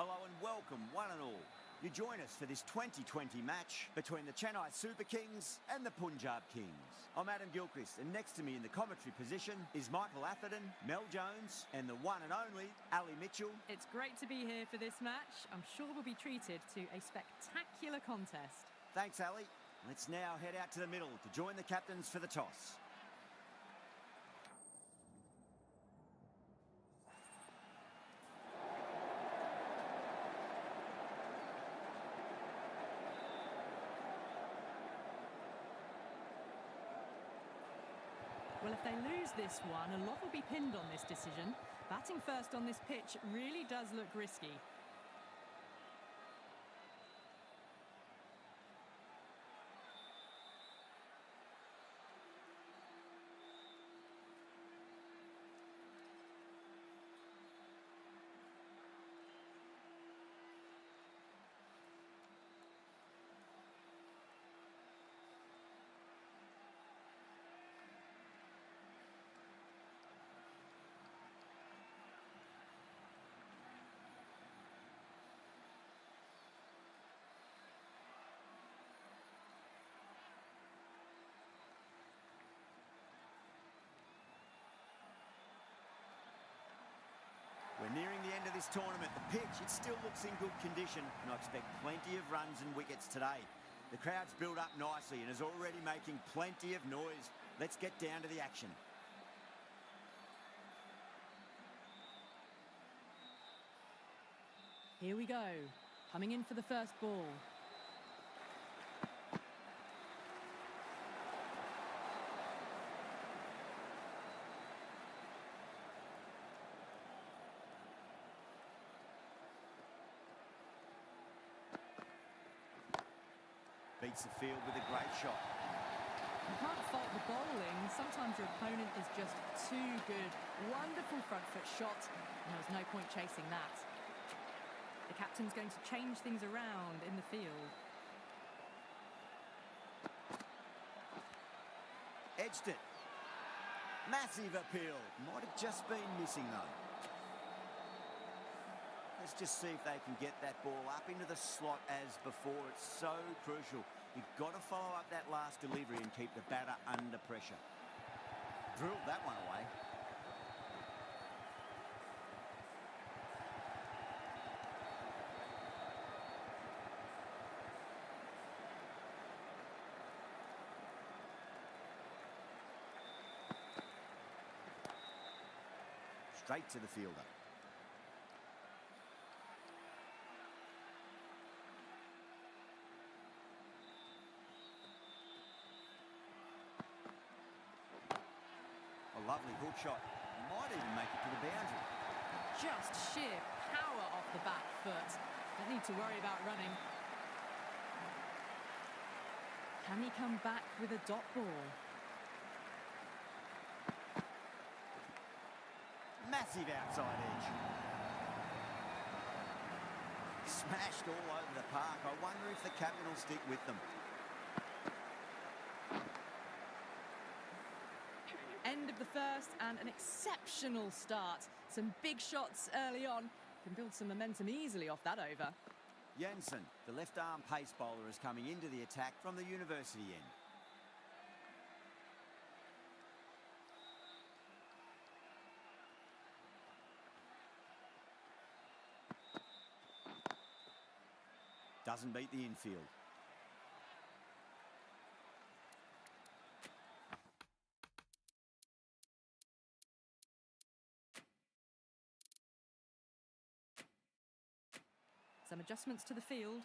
Hello and welcome, one and all. You join us for this 2020 match between the Chennai Super Kings and the Punjab Kings. I'm Adam Gilchrist, and next to me in the commentary position is Michael Atherton, Mel Jones, and the one and only Ali Mitchell. It's great to be here for this match. I'm sure we'll be treated to a spectacular contest. Thanks, Ali. Let's now head out to the middle to join the captains for the toss. Well, if they lose this one, a lot will be pinned on this decision. Batting first on this pitch really does look risky. We're nearing the end of this tournament. The pitch, it still looks in good condition, and I expect plenty of runs and wickets today. The crowd's built up nicely and is already making plenty of noise. Let's get down to the action. Here we go. Coming in for the first ball. Beats the field with a great shot. You can't fault the bowling. Sometimes your opponent is just too good. Wonderful front foot shot, and there was no point chasing that. The captain's going to change things around in the field. Edged it. Massive appeal. Might have just been missing though. Let's just see if they can get that ball up into the slot as before. It's so crucial. You've got to follow up that last delivery and keep the batter under pressure. Drilled that one away. Straight to the fielder. A lovely hook shot. Might even make it to the boundary. Just sheer power off the back foot. Don't need to worry about running. Can he come back with a dot ball? Massive outside edge. Smashed all over the park. I wonder if the captain will stick with them. End of the first and an exceptional start. Some big shots early on. Can build some momentum easily off that over. Jensen, the left-arm pace bowler, is coming into the attack from the university end. Doesn't beat the infield. Some adjustments to the field.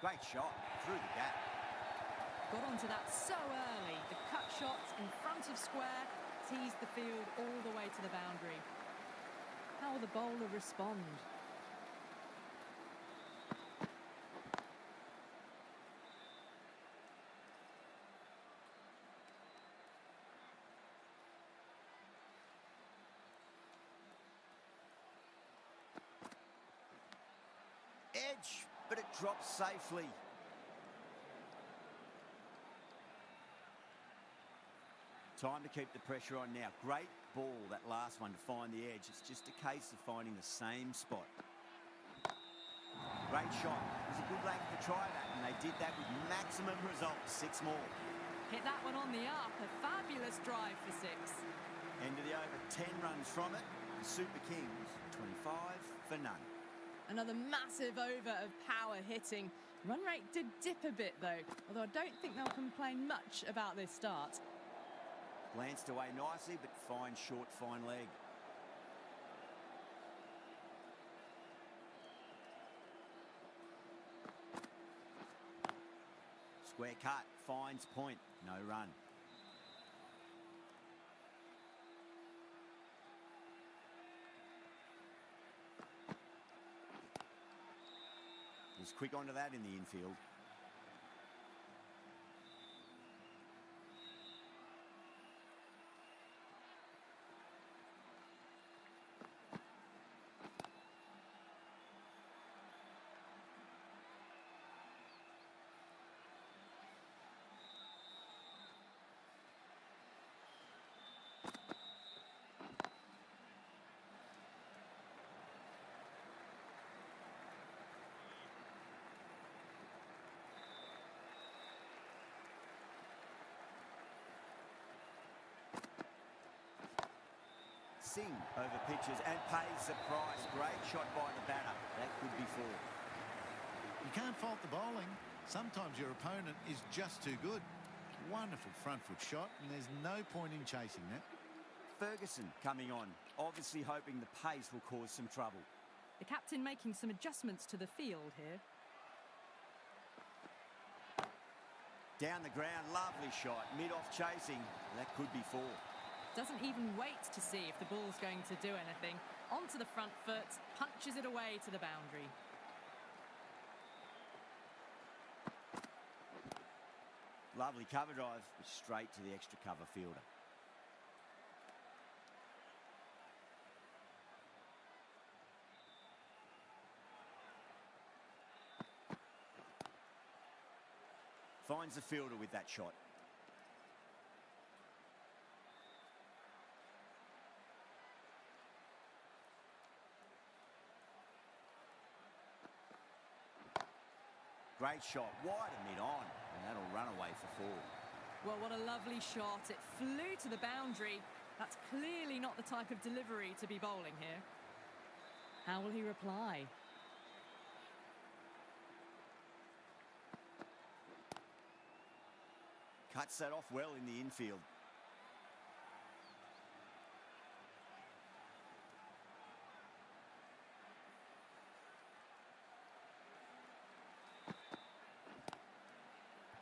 Great shot through the gap. Got onto that so early. The cut shot in front of square teased the field all the way to the boundary. How will the bowler respond? Edge, but it drops safely. Time to keep the pressure on now. Great ball, that last one, to find the edge. It's just a case of finding the same spot. Great shot. It was a good length to try that, and they did that with maximum results. 6 more. Hit that one on the up. A fabulous drive for 6. End of the over, 10 runs from it. The Super Kings, 25 for none. Another massive over of power hitting. Run rate did dip a bit though, although I don't think they'll complain much about this start. Glanced away nicely, but fine short, fine leg. Square cut, finds point, no run. Was quick onto that in the infield. Singh over pitches and pays the price. Great shot by the batter. That could be 4. You can't fault the bowling. Sometimes your opponent is just too good. Wonderful front foot shot, and there's no point in chasing that. Ferguson coming on, obviously hoping the pace will cause some trouble. The captain making some adjustments to the field here. Down the ground, lovely shot. Mid-off chasing. That could be 4. Doesn't even wait to see if the ball's going to do anything. Onto the front foot, punches it away to the boundary. Lovely cover drive, but straight to the extra cover fielder. Finds the fielder with that shot. Great shot, wide and mid-on, and that'll run away for 4. Well, what a lovely shot. It flew to the boundary. That's clearly not the type of delivery to be bowling here. How will he reply? Cuts that off well in the infield.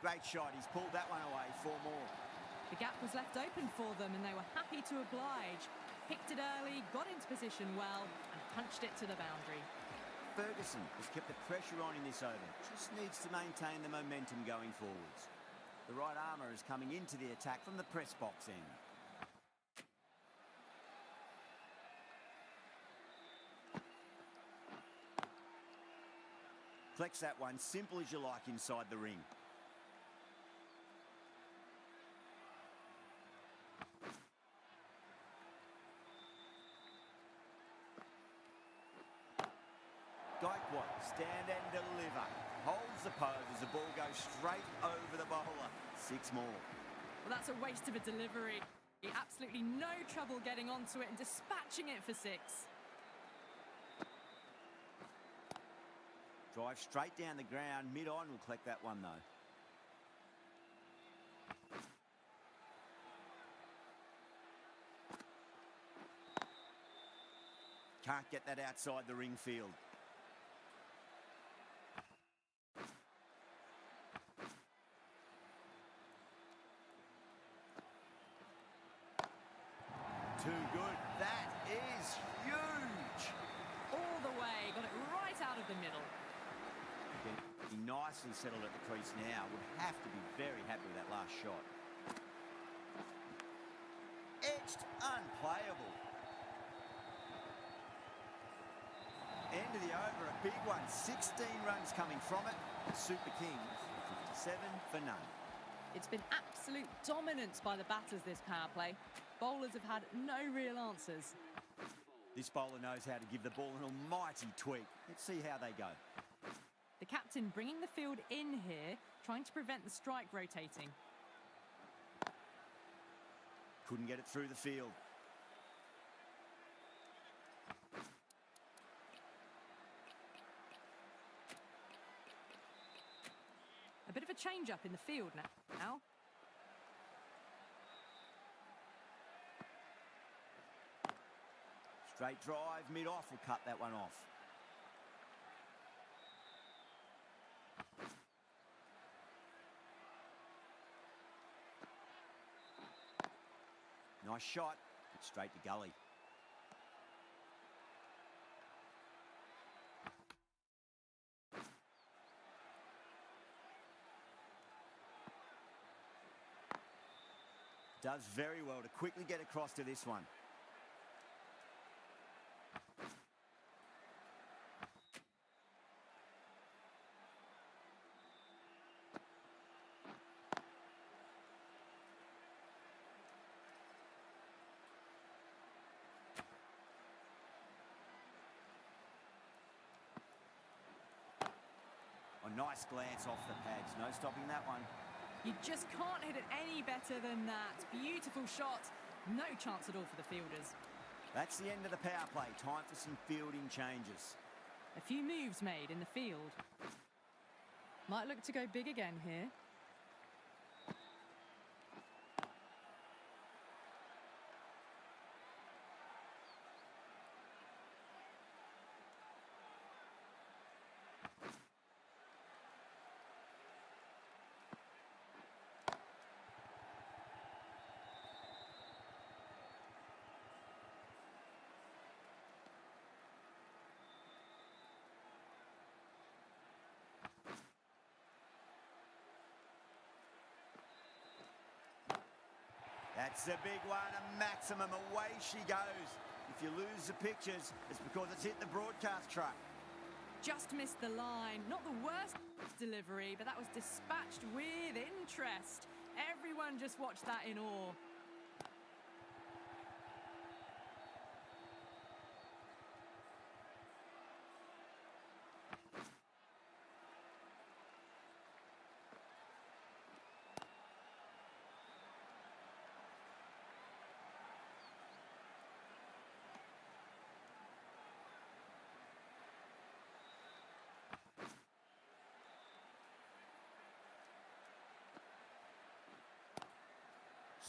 Great shot, he's pulled that one away, 4 more. The gap was left open for them and they were happy to oblige. Picked it early, got into position well and punched it to the boundary. Ferguson has kept the pressure on in this over. Just needs to maintain the momentum going forwards. The right armour is coming into the attack from the press box end. Collects that one, simple as you like, inside the ring. Gaikwad, stand and deliver. Holds the pose as the ball goes straight over the bowler. 6 more. Well, that's a waste of a delivery. Absolutely no trouble getting onto it and dispatching it for 6. Drive straight down the ground. Mid-on will collect that one, though. Can't get that outside the ring field. Too good. That is huge. All the way, got it right out of the middle. He nicely settled at the crease now. Would have to be very happy with that last shot. Edged, unplayable. End of the over, a big one. 16 runs coming from it. The Super Kings, 57 for none. It's been absolute dominance by the batters this power play. Bowlers have had no real answers. This bowler knows how to give the ball an almighty tweak. Let's see how they go. The captain bringing the field in here, trying to prevent the strike rotating. Couldn't get it through the field. A bit of a change-up in the field now. Straight drive, mid-off will cut that one off. Nice shot, but straight to gully. Does very well to quickly get across to this one. A nice glance off the pads, no stopping that one. You just can't hit it any better than that. Beautiful shot. No chance at all for the fielders. That's the end of the power play. Time for some fielding changes. A few moves made in the field. Might look to go big again here. That's a big one, a maximum. Away she goes. If you lose the pictures, it's because it's hit the broadcast truck. Just missed the line. Not the worst delivery, but that was dispatched with interest. Everyone just watched that in awe.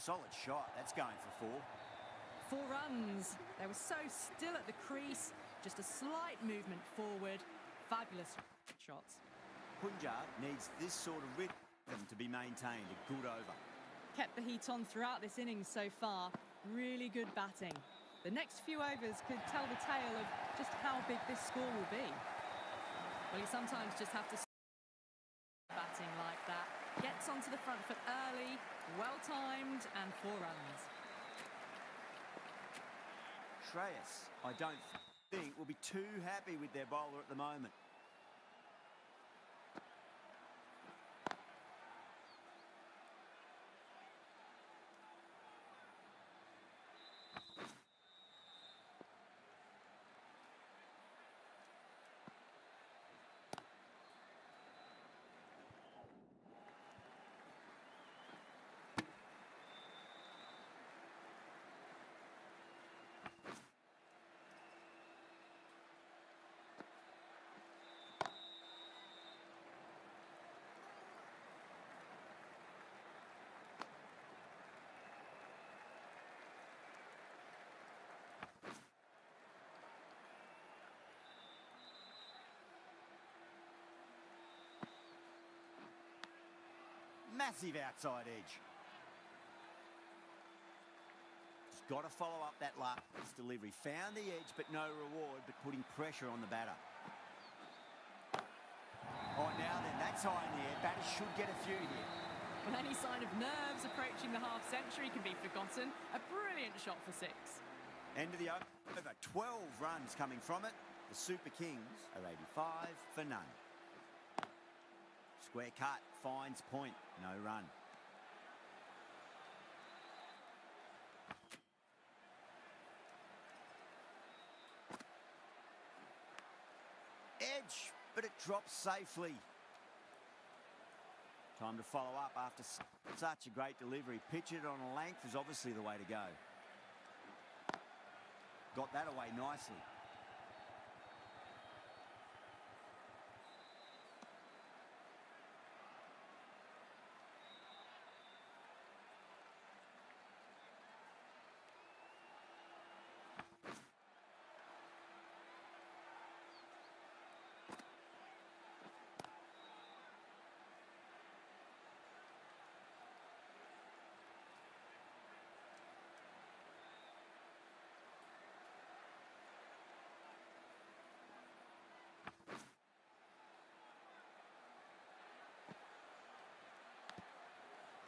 Solid shot, that's going for 4. 4 runs. They were so still at the crease. Just a slight movement forward. Fabulous shots. Punjab needs this sort of rhythm to be maintained. A good over. Kept the heat on throughout this innings so far. Really good batting. The next few overs could tell the tale of just how big this score will be. Well, you sometimes just have to batting like that. Gets onto the front foot early, well-timed, and 4 runs. Shreyas, I don't think, will be too happy with their bowler at the moment. Massive outside edge. Just got to follow up that last delivery. Found the edge, but no reward, but putting pressure on the batter. Oh, now then, that's high in the air. Batters should get a few here. Well, any sign of nerves approaching the half-century can be forgotten. A brilliant shot for 6. End of the over. 12 runs coming from it. The Super Kings are 85 for none. Square cut, finds point, no run. Edge, but it drops safely. Time to follow up after such a great delivery. Pitch it on a length is obviously the way to go. Got that away nicely.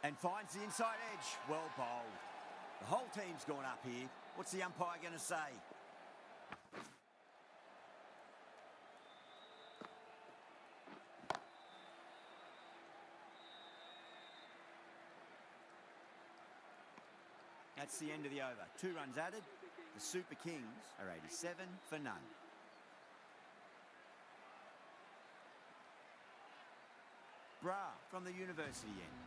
And finds the inside edge. Well bowled. The whole team's gone up here. What's the umpire going to say? That's the end of the over. 2 runs added. The Super Kings are 87 for none. Bra from the university end.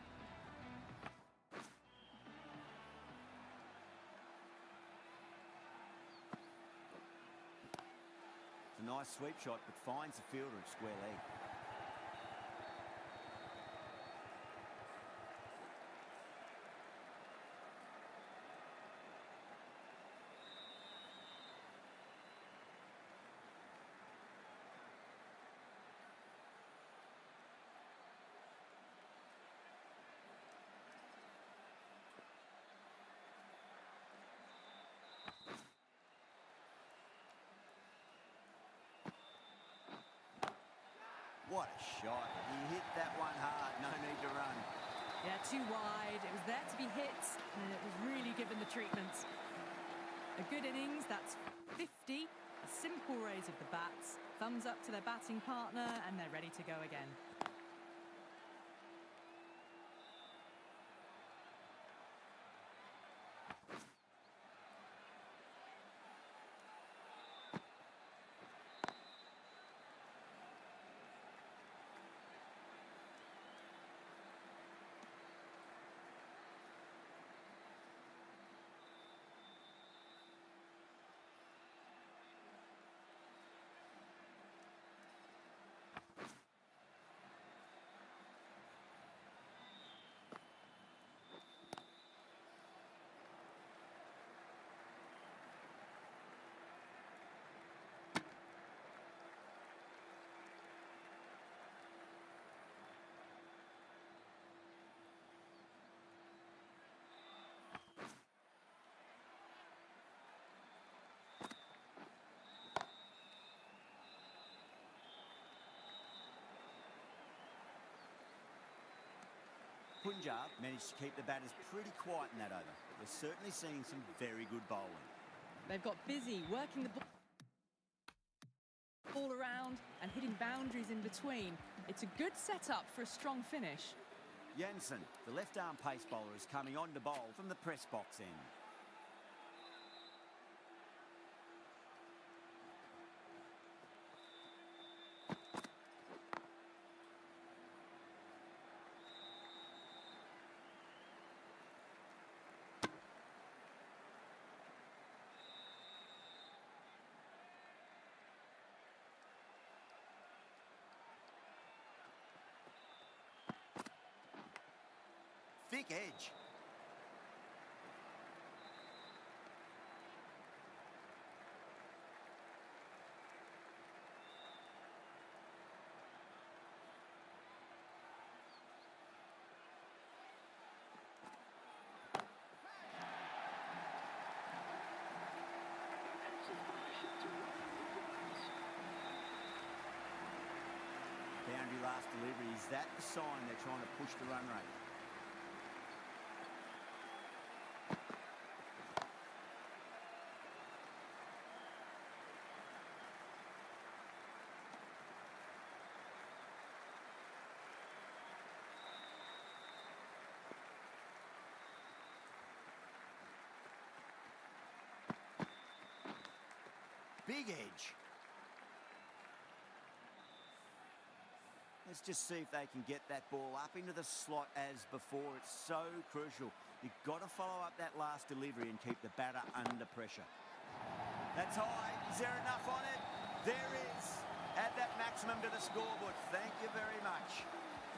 It's a nice sweep shot, but finds the fielder at square leg. What a shot. He hit that one hard. No need to run. Yeah, too wide. It was there to be hit, and it was really given the treatment. A good innings, that's 50. A simple raise of the bats. Thumbs up to their batting partner, and they're ready to go again. Punjab managed to keep the batters pretty quiet in that over. We're certainly seeing some very good bowling. They've got busy working the ball around and hitting boundaries in between. It's a good setup for a strong finish. Jensen, the left-arm pace bowler, is coming on to bowl from the press box end. Thick edge. Boundary last delivery. Is that the sign they're trying to push the run rate? Big edge. Let's just see if they can get that ball up into the slot as before. It's so crucial. You've got to follow up that last delivery and keep the batter under pressure. That's high. Is there enough on it? There is. Add that maximum to the scoreboard. Thank you very much.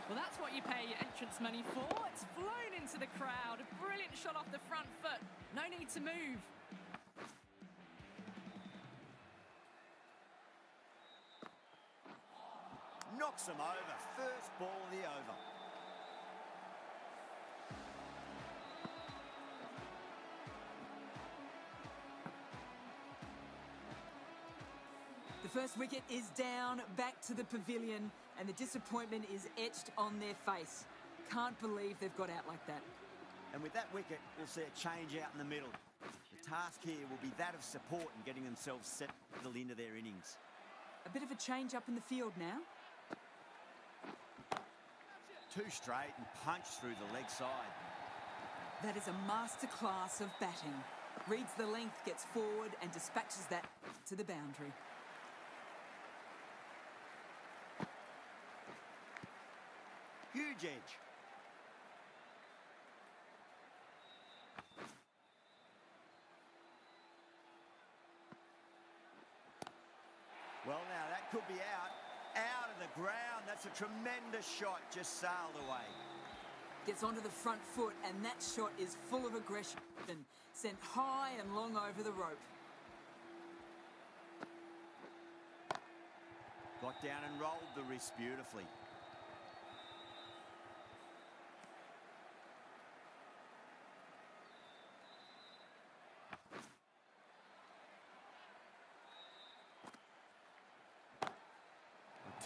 Well, that's what you pay your entrance money for. It's flown into the crowd. A brilliant shot off the front foot. No need to move. Knocks them over. First ball of the over. The first wicket is down, back to the pavilion, and the disappointment is etched on their face. Can't believe they've got out like that. And with that wicket, we'll see a change out in the middle. The task here will be that of support and getting themselves settled into their innings. A bit of a change up in the field now. Two straight and punch through the leg side. That is a masterclass of batting. Reads the length, gets forward and dispatches that to the boundary. Huge edge. Well, now that could be out. Out of the ground. That's a tremendous shot. Just sailed away. Gets onto the front foot, and that shot is full of aggression. Sent high and long over the rope. Got down and rolled the wrist beautifully.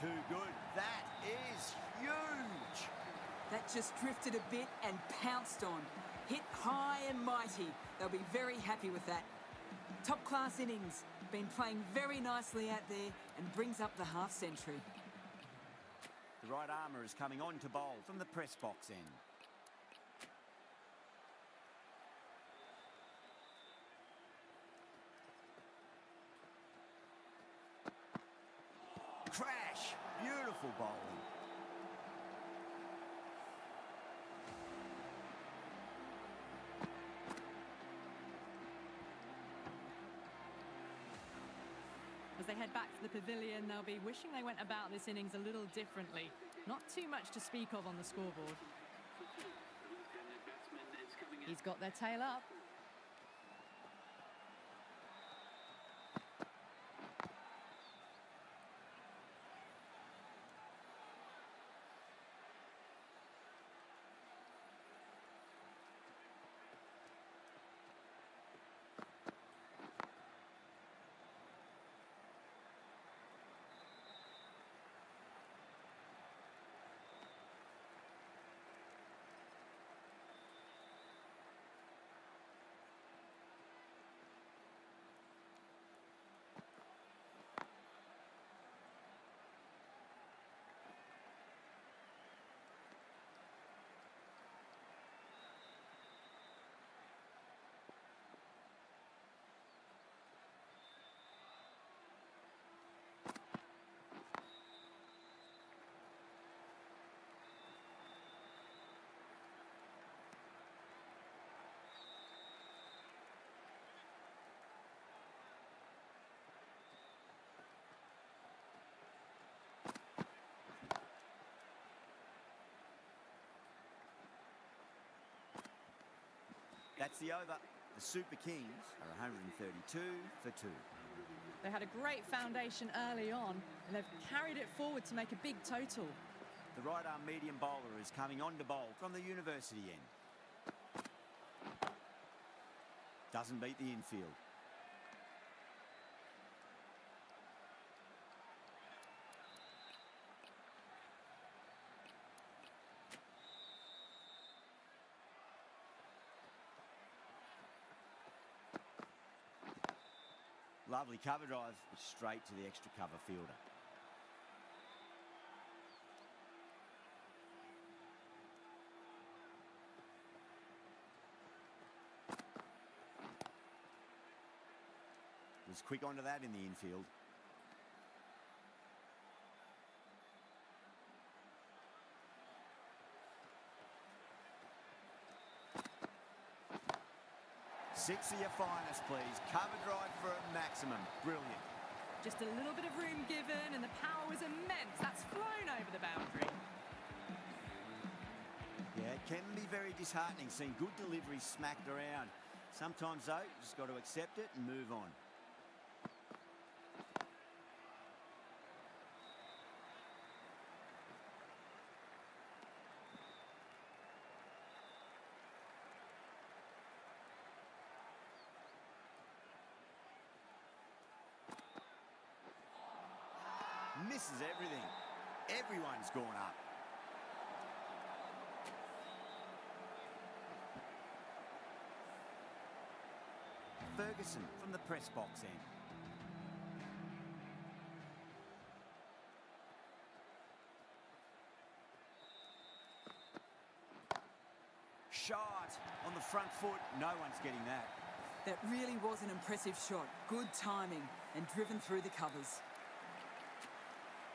Too good. That is huge. That just drifted a bit and pounced on. Hit high and mighty. They'll be very happy with that. Top-class innings. Been playing very nicely out there and brings up the half-century. The right armour is coming on to bowl from the press box end. Crash! Beautiful bowling. As they head back to the pavilion, they'll be wishing they went about this innings a little differently. Not too much to speak of on the scoreboard. He's got their tail up. That's the over. The Super Kings are 132 for 2. They had a great foundation early on, and they've carried it forward to make a big total. The right-arm medium bowler is coming on to bowl from the university end. Doesn't beat the infield. Lovely cover drive, straight to the extra cover fielder. Was quick onto that in the infield. Six of your finest, please. Covered right for a maximum. Brilliant. Just a little bit of room given, and the power was immense. That's flown over the boundary. Yeah, it can be very disheartening seeing good deliveries smacked around. Sometimes, though, you just got to accept it and move on. Misses everything. Everyone's gone up. Ferguson from the press box end. Shot on the front foot. No one's getting that. That really was an impressive shot. Good timing and driven through the covers.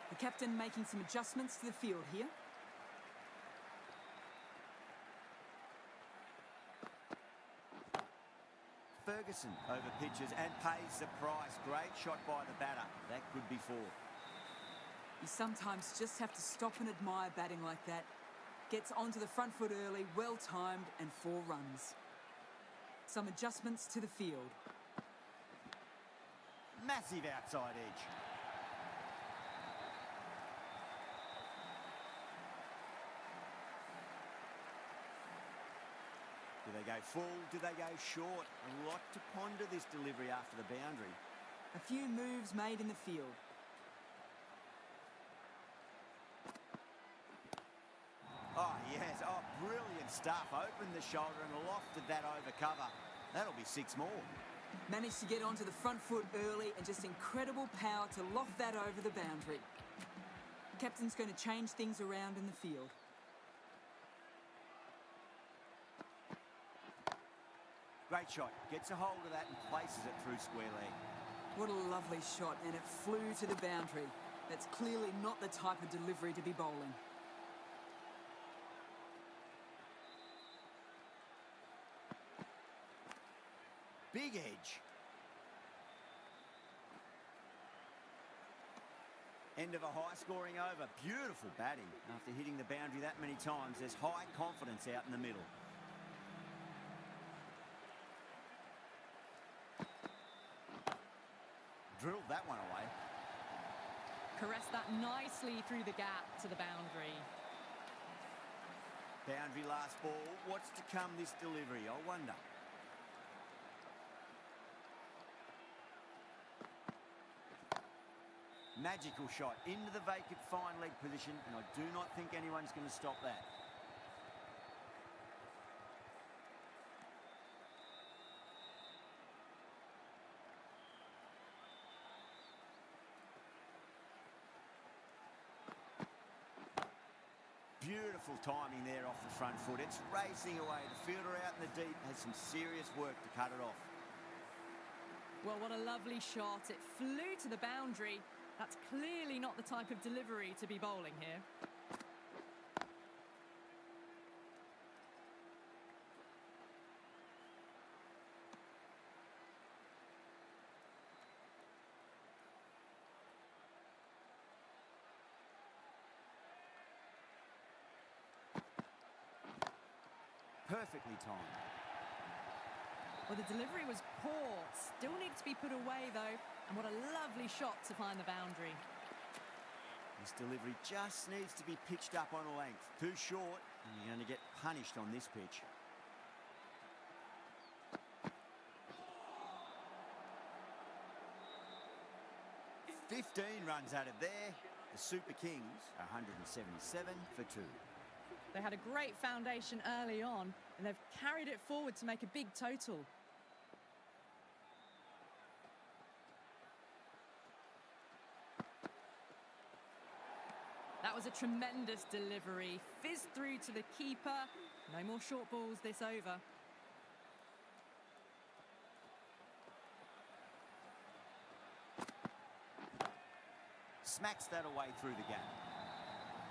The captain making some adjustments to the field here. Ferguson over pitches and pays the price. Great shot by the batter. That could be four. You sometimes just have to stop and admire batting like that. Gets onto the front foot early, well timed, and 4 runs. Some adjustments to the field. Massive outside edge. Do they go full? Do they go short? A lot to ponder this delivery after the boundary. A few moves made in the field. Oh, yes. Oh, brilliant stuff. Opened the shoulder and lofted that over cover. That'll be 6 more. Managed to get onto the front foot early and just incredible power to loft that over the boundary. Captain's going to change things around in the field. Great shot. Gets a hold of that and places it through square leg. What a lovely shot, and it flew to the boundary. That's clearly not the type of delivery to be bowling. Big edge. End of a high-scoring over. Beautiful batting. After hitting the boundary that many times, there's high confidence out in the middle. Drilled that one away. Caressed that nicely through the gap to the boundary. Boundary last ball. What's to come this delivery? I wonder. Magical shot into the vacant fine leg position, and I do not think anyone's going to stop that. Beautiful timing there off the front foot. It's racing away. The fielder out in the deep has some serious work to cut it off. Well, what a lovely shot. It flew to the boundary. That's clearly not the type of delivery to be bowling here. Perfectly timed. Well, the delivery was poor. Still needs to be put away, though. And what a lovely shot to find the boundary. This delivery just needs to be pitched up on a length. Too short, and you're going to get punished on this pitch. runs out of there. The Super Kings are 177 for 2. They had a great foundation early on, and they've carried it forward to make a big total. That was a tremendous delivery. Fizzed through to the keeper. No more short balls this over. Smacks that away through the gap.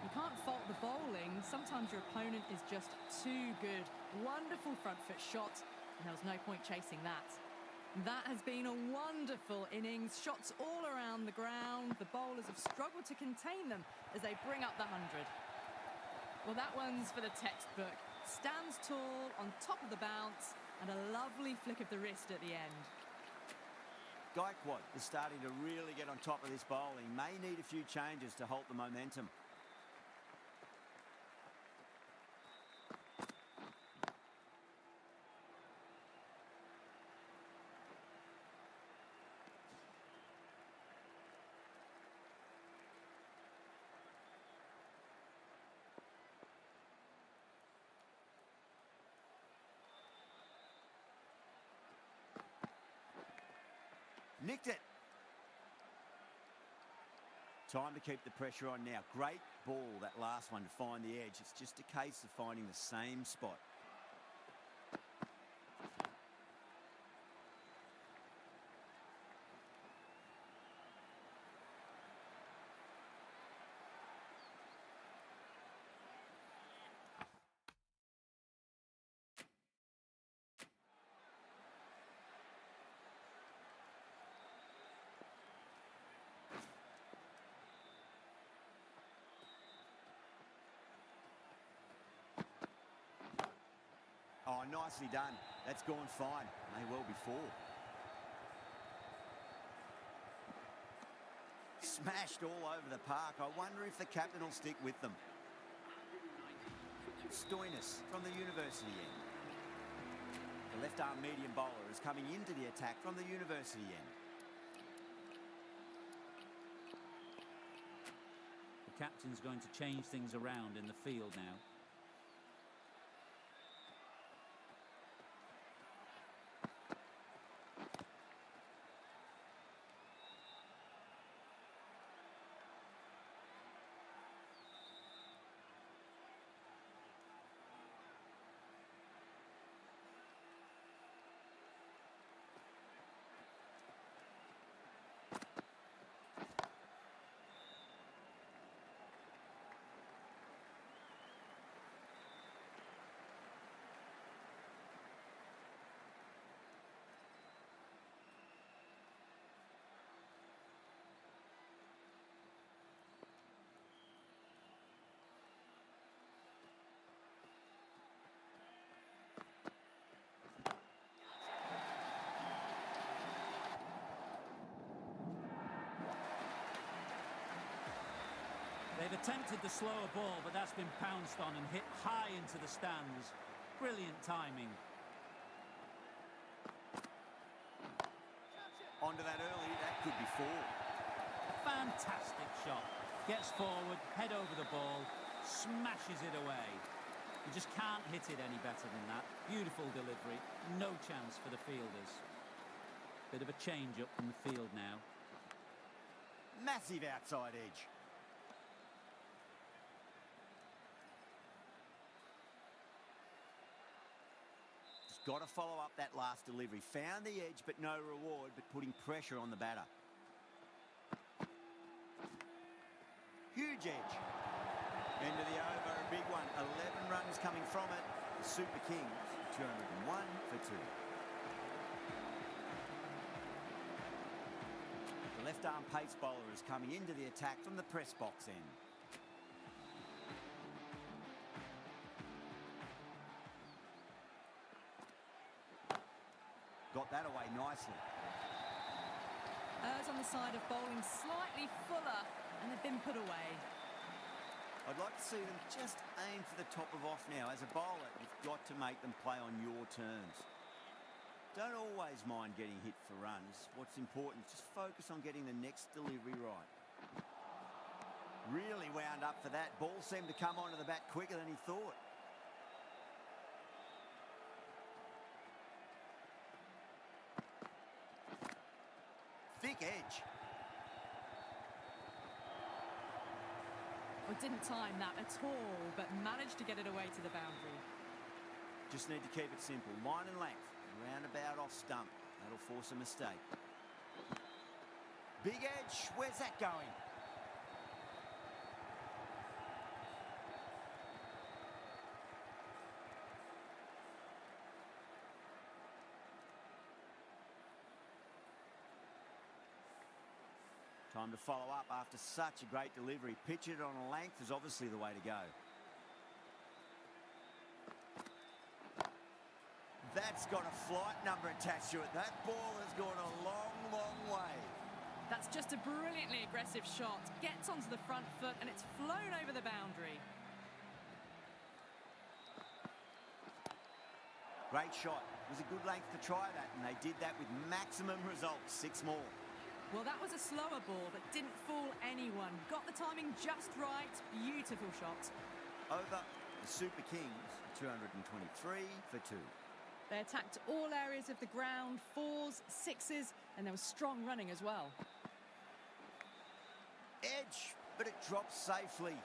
You can't fault the bowling. Sometimes your opponent is just too good. Wonderful front foot shot. And there was no point chasing that. That has been a wonderful innings. Shots all around the ground. The bowlers have struggled to contain them as they bring up the 100. Well, that one's for the textbook. Stands tall, on top of the bounce, and a lovely flick of the wrist at the end. Gaikwad is starting to really get on top of this bowling. May need a few changes to halt the momentum. Nicked it. Time to keep the pressure on now. Great ball, that last one, to find the edge. It's just a case of finding the same spot. Oh, nicely done. That's gone fine. May well be four. Smashed all over the park. I wonder if the captain will stick with them. Stoinis from the university end. The left-arm medium bowler is coming into the attack from the university end. The captain's going to change things around in the field now. They've attempted the slower ball, but that's been pounced on and hit high into the stands. Brilliant timing. Onto that early, that could be four. Fantastic shot. Gets forward, head over the ball, smashes it away. You just can't hit it any better than that. Beautiful delivery, no chance for the fielders. Bit of a change up from the field now. Massive outside edge. Got to follow up that last delivery. Found the edge, but no reward, but putting pressure on the batter. Huge edge. End of the over, a big one. 11 runs coming from it. The Super Kings, 201 for 2. The left-arm pace bowler is coming into the attack from the press box end. Got that away nicely. Errs on the side of bowling slightly fuller, and they've been put away. I'd like to see them just aim for the top of off now. As a bowler, you've got to make them play on your terms. Don't always mind getting hit for runs. What's important is just focus on getting the next delivery right. Really wound up for that. Ball seemed to come onto the bat quicker than he thought. Thick edge. Well, didn't time that at all, but managed to get it away to the boundary. Just need to keep it simple. Line and length. Roundabout off stump. That'll force a mistake. Big edge. Where's that going? Time to follow up after such a great delivery. Pitch it on a length is obviously the way to go. That's got a flight number attached to it. That ball has gone a long, long way. That's just a brilliantly aggressive shot. Gets onto the front foot and it's flown over the boundary. Great shot. It was a good length to try that, and they did that with maximum results. 6 more. Well, that was a slower ball that didn't fool anyone. Got the timing just right. Beautiful shot. Over the Super Kings, 223 for 2. They attacked all areas of the ground, 4s, 6s, and there was strong running as well. Edge, but it drops safely.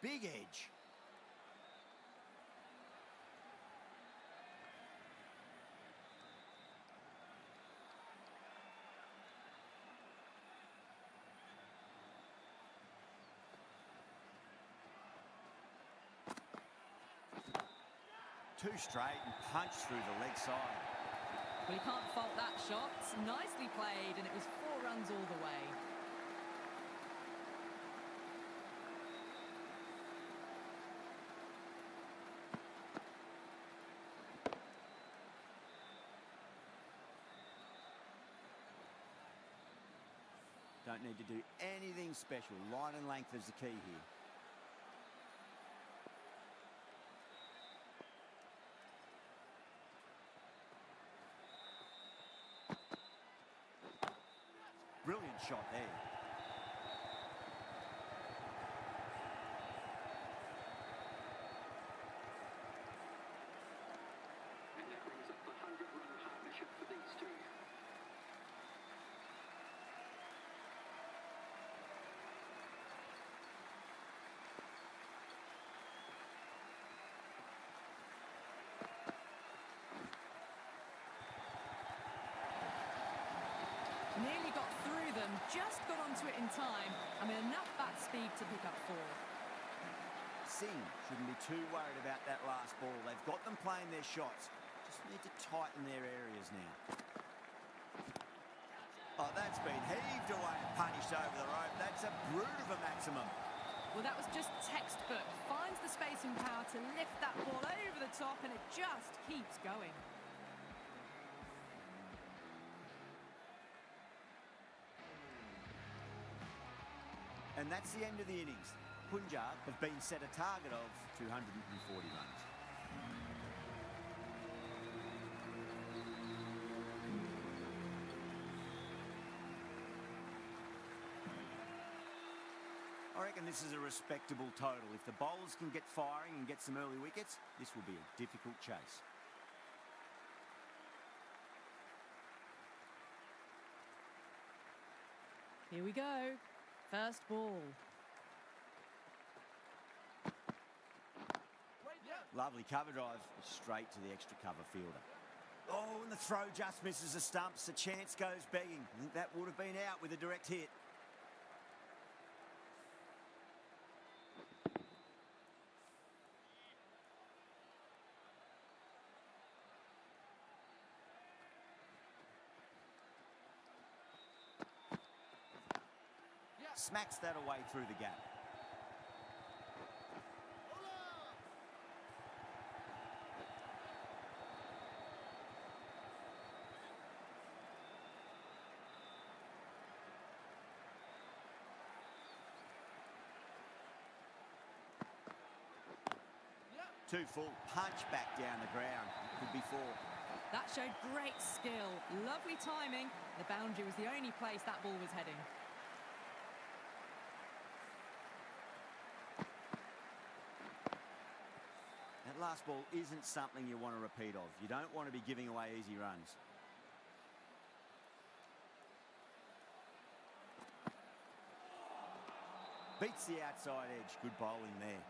Big edge. Two straight and punch through the leg side. Well, you can't fault that shot. Nicely played, and it was 4 runs all the way. Don't need to do anything special. Line and length is the key here. Brilliant shot there. And that brings up the 100-run partnership for these two. Nearly got through them, just got onto it in time. I mean, enough bat speed to pick up 4. Singh shouldn't be too worried about that last ball. They've got them playing their shots. Just need to tighten their areas now. Oh, that's been heaved away and punished over the rope. That's a brute of a maximum. Well, that was just textbook. Finds the space and power to lift that ball over the top, and it just keeps going. And that's the end of the innings. Punjab have been set a target of 240 runs. I reckon this is a respectable total. If the bowlers can get firing and get some early wickets, this will be a difficult chase. Here we go. First ball. Lovely cover drive, straight to the extra cover fielder. Oh, and the throw just misses the stumps. The chance goes begging. I think that would have been out with a direct hit. Smacks that away through the gap. Too full, punch back down the ground. Could be 4. That showed great skill. Lovely timing. The boundary was the only place that ball was heading. That last ball isn't something you want to repeat of. You don't want to be giving away easy runs. Beats the outside edge. Good bowling there.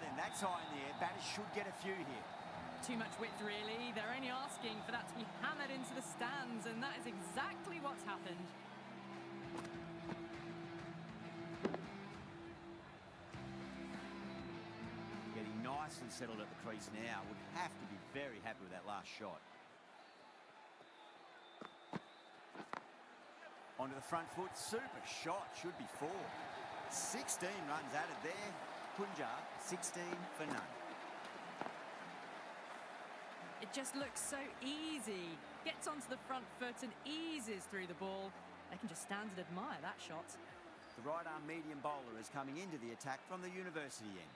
then, that's high in the air. Batters should get a few here. Too much width, really. They're only asking for that to be hammered into the stands, and that is exactly what's happened. Getting nicely settled at the crease now. Would have to be very happy with that last shot. Onto the front foot. Super shot. Should be 4. 16 runs added there. Punjab, 16 for none. It just looks so easy. Gets onto the front foot and eases through the ball. They can just stand and admire that shot. The right-arm medium bowler is coming into the attack from the university end.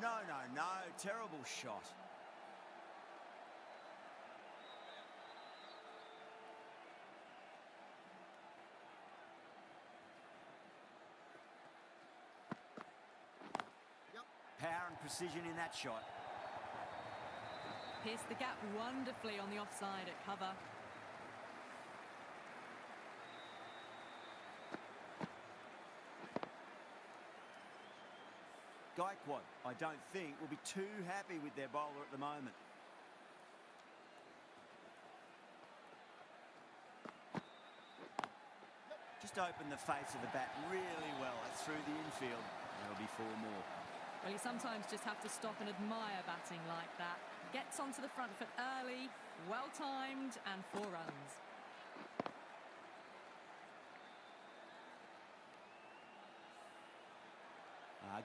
No. Terrible shot. Power and precision in that shot. Pierced the gap wonderfully on the offside at cover. Gaikwad, I don't think, will be too happy with their bowler at the moment. Just opened the face of the bat really well. That's through the infield. That'll be 4 more. Well, you sometimes just have to stop and admire batting like that. Gets onto the front foot early, well-timed, and 4 runs.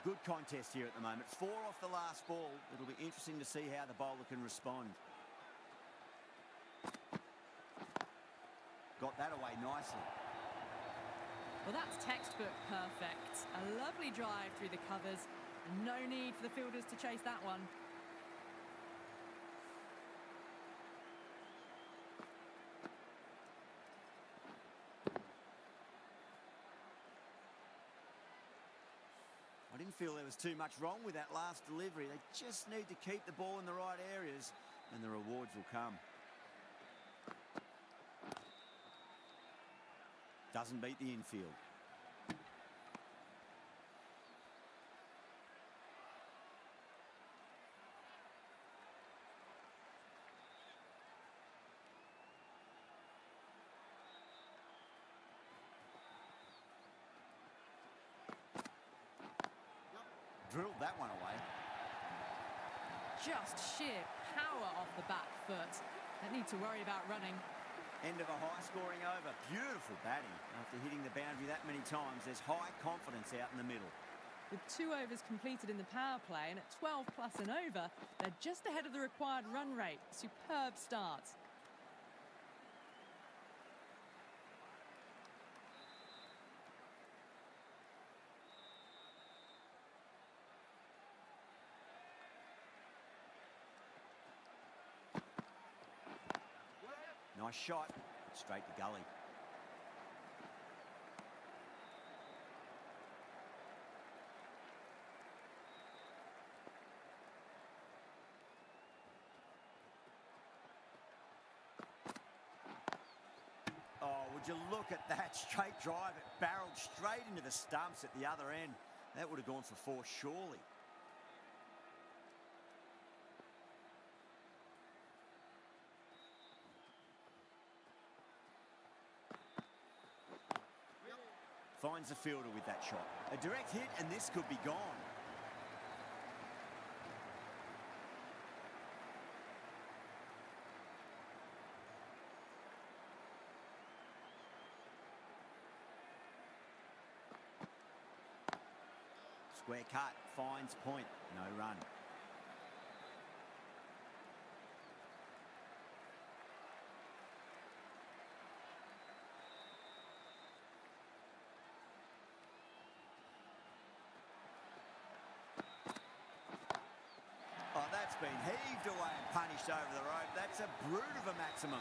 Good contest here at the moment. 4 off the last ball. It'll be interesting to see how the bowler can respond. Got that away nicely. Well, that's textbook perfect. A lovely drive through the covers. No need for the fielders to chase that one. I didn't feel there was too much wrong with that last delivery. They just need to keep the ball in the right areas and the rewards will come. Doesn't beat the infield. Drilled that one away. Just sheer power off the back foot. Don't need to worry about running. End of a high-scoring over. Beautiful batting. After hitting the boundary that many times, there's high confidence out in the middle. With 2 overs completed in the power play and at 12 plus and over, they're just ahead of the required run rate. Superb start. Nice shot. Straight to gully. Oh, would you look at that straight drive? It barreled straight into the stumps at the other end. That would have gone for 4 surely. Finds the fielder with that shot. A direct hit and this could be gone. Square cut, finds point, no run. Oh, that's been heaved away and punished over the rope. That's a brute of a maximum.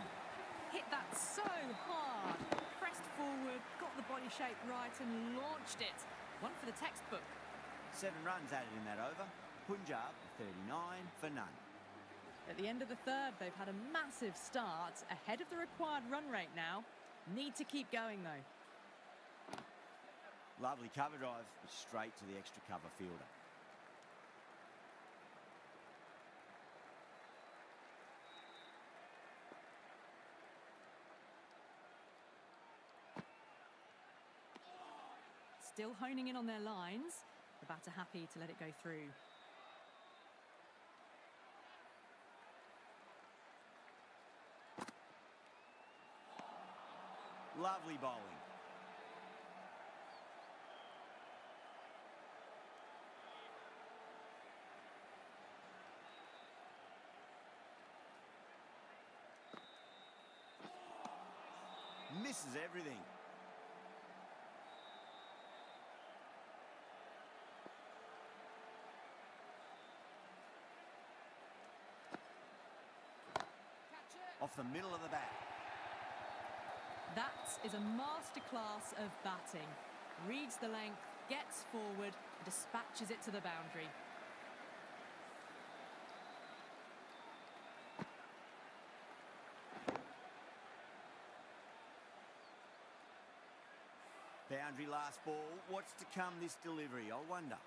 Hit that so hard. Pressed forward, got the body shape right and launched it. One for the textbook. 7 runs added in that over. Punjab, 39 for none. At the end of the third, they've had a massive start, ahead of the required run rate now. Need to keep going, though. Lovely cover drive, straight to the extra cover fielder. Still honing in on their lines. The batter happy to let it go through. Lovely bowling. Misses everything. Off the middle of the bat. That is a masterclass of batting. Reads the length, gets forward, dispatches it to the boundary. Boundary last ball. What's to come this delivery, I wonder.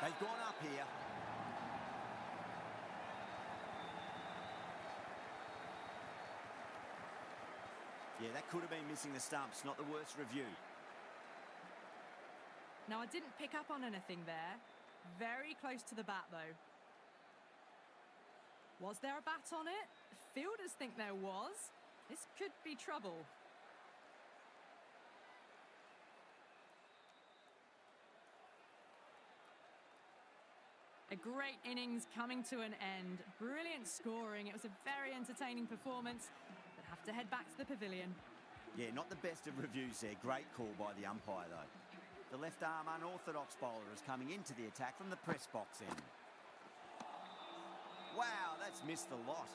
They've gone up here. Yeah, that could have been missing the stumps. Not the worst review. Now, I didn't pick up on anything there. Very close to the bat, though. Was there a bat on it? Fielders think there was. This could be trouble. A great innings coming to an end. Brilliant scoring. It was a very entertaining performance, but have to head back to the pavilion. Yeah, not the best of reviews there. Great call by the umpire, though. The left-arm unorthodox bowler is coming into the attack from the press box end. Wow, that's missed the lot.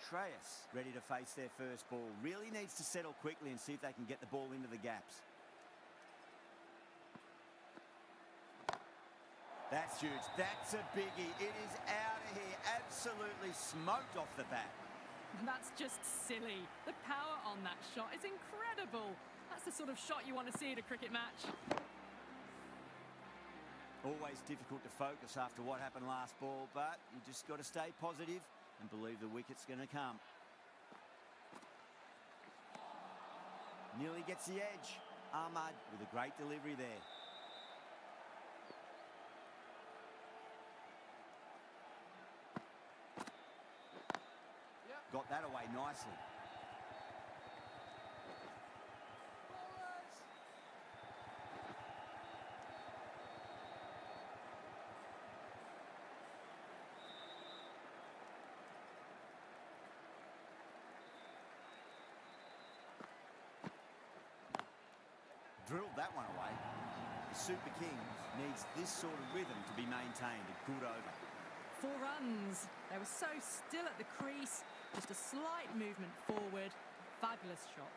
Shreyas ready to face their first ball. Really needs to settle quickly and see if they can get the ball into the gaps. That's huge. That's a biggie. It is out of here. Absolutely smoked off the bat. That's just silly. The power on that shot is incredible. That's the sort of shot you want to see at a cricket match. Always difficult to focus after what happened last ball, but you just got to stay positive and believe the wicket's going to come. Nearly gets the edge. Ahmad with a great delivery there. Got that away nicely. Drilled that one away. The Super Kings needs this sort of rhythm to be maintained. A good over. 4 runs. They were so still at the crease. Just a slight movement forward. Fabulous shot.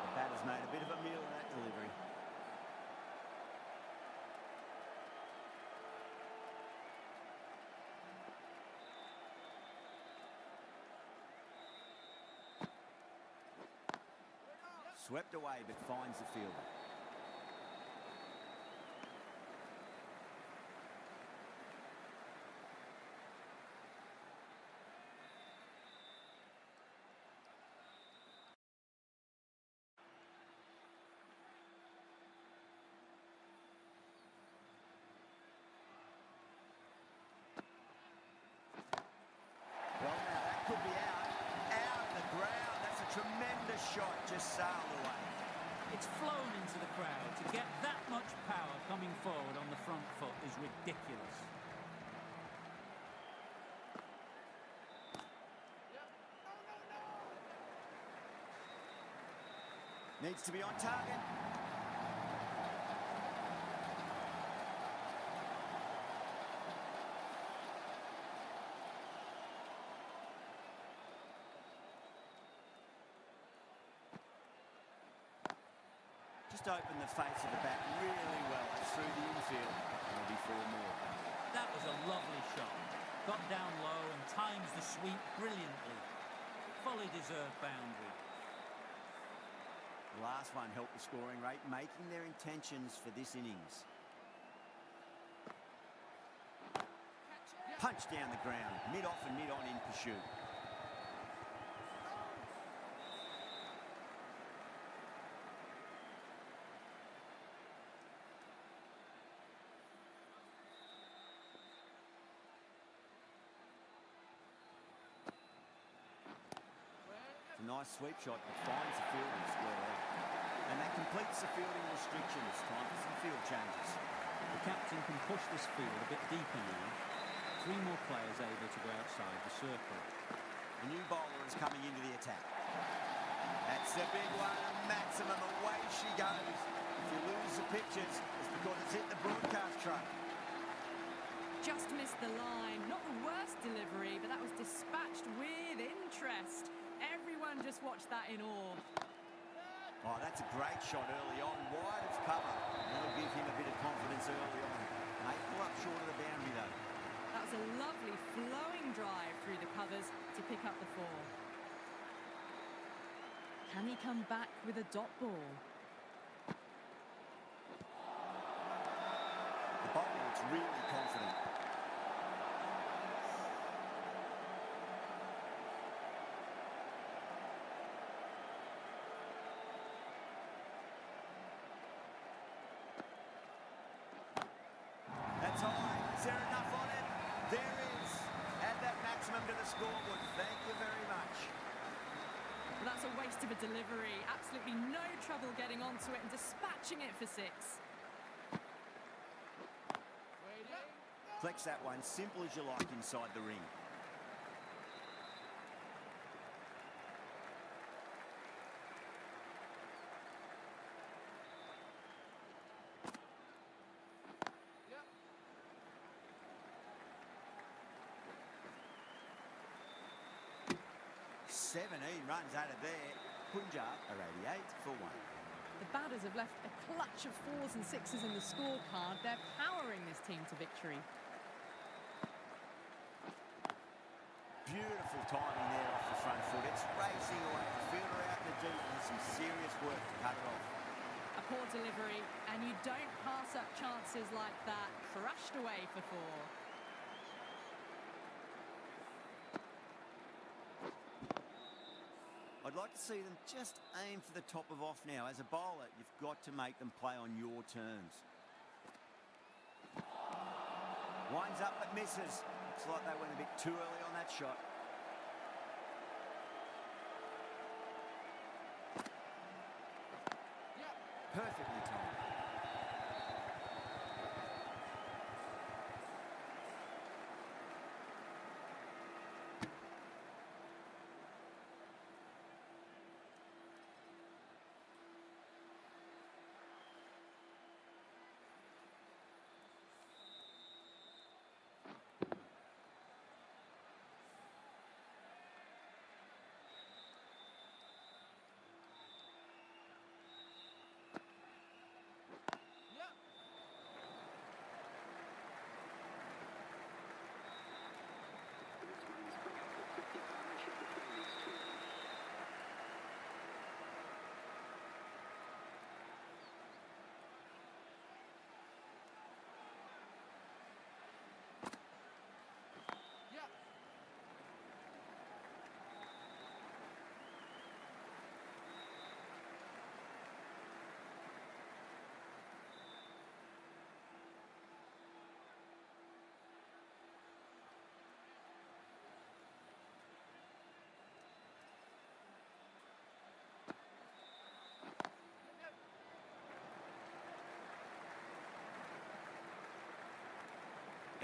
The batter's made a bit of a meal of that delivery. Swept away, but finds the fielder. First shot just sailed away. It's flown into the crowd. To get that much power coming forward on the front foot is ridiculous. Needs to be on target. Just opened the face of the bat really well through the infield. There'll be 4 more. That was a lovely shot. Got down low and times the sweep brilliantly. Fully deserved boundary. The last one helped the scoring rate, making their intentions for this innings. Punch down the ground, mid-off and mid-on in pursuit. It's a nice sweep shot that finds the fielder square leg. And that completes the fielding restrictions. Time for some field changes. The captain can push this field a bit deeper now. 3 more players able to go outside the circle. The new bowler is coming into the attack. That's the big one, and Maximum, away she goes. If you lose the pictures, it's because it's hit the broadcast truck. Just missed the line. Not the worst delivery, but that was dispatched with interest. Everyone just watched that in awe. Oh, that's a great shot early on, wide of cover. That'll give him a bit of confidence early on. May pull up short of the boundary though. That was a lovely flowing drive through the covers to pick up the 4. Can he come back with a dot ball? The bowler looks really confident. That's high. Is there enough on it? There is. Add that Maximum to the scoreboard. Thank you very much. Well, that's a waste of a delivery. Absolutely no trouble getting onto it and dispatching it for 6. Flex that one, simple as you like inside the ring. Seventeen runs out of there. Punjab are 88 for 1. The batters have left a clutch of 4s and 6s in the scorecard. They're powering this team to victory. Beautiful timing there off the front foot. It's racing away. The fielder out in the deep and some serious work to cut it off. A poor delivery, and you don't pass up chances like that. Crushed away for 4. I'd like to see them just aim for the top of off now. As a bowler, you've got to make them play on your terms. Winds up but misses. Looks like they went a bit too early on that shot. Perfectly timed.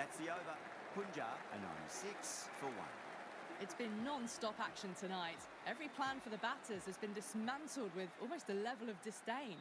That's the over. Punjab are 96 for 1. It's been non-stop action tonight. Every plan for the batters has been dismantled with almost a level of disdain.